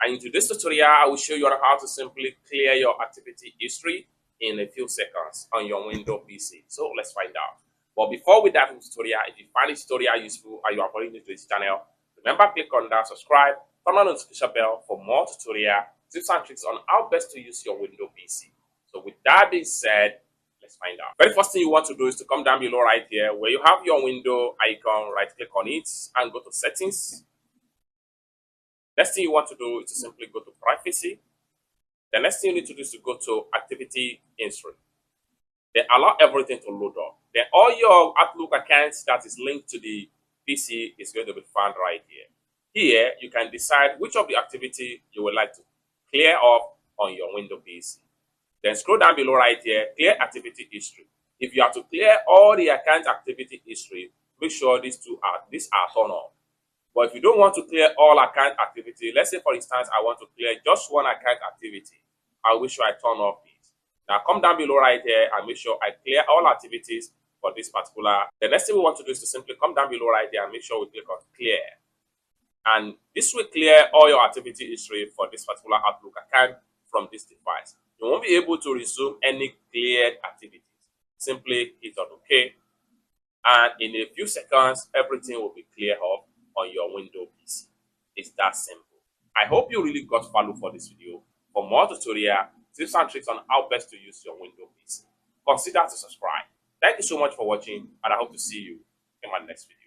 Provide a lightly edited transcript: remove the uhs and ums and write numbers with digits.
And in today's tutorial, I will show you how to simply clear your activity history in a few seconds on your Windows PC. So let's find out. But before we dive into the tutorial, if you find this tutorial useful and you are brand new to this channel, remember click on that subscribe, turn on the notification bell for more tutorial tips and tricks on how best to use your Windows PC. So with that being said, let's find out. Very first thing you want to do is to come down below right here where you have your window icon, right click on it and go to settings. Next thing you want to do is to simply go to privacy. The next thing you need to do is to go to activity history. Then allow everything to load up. Then all your Outlook accounts that is linked to the PC is going to be found right here. Here, you can decide which of the activity you would like to clear off on your Windows PC. Then scroll down below right here, clear activity history. If you have to clear all the account activity history, make sure these are turned off. But if you don't want to clear all account activity, let's say for instance, I want to clear just one account activity, I will sure I turn off this. Now come down below right here and make sure I clear all activities for this particular. The next thing we want to do is to simply come down below right there and make sure we click on clear. And this will clear all your activity history for this particular Outlook account from this device. You won't be able to resume any cleared activities. Simply hit on OK. And in a few seconds, everything will be cleared off on your Windows PC. It's that simple. I hope you really got value for this video. For more tutorial, tips and tricks on how best to use your Windows PC, consider to subscribe. Thank you so much for watching, and I hope to see you in my next video.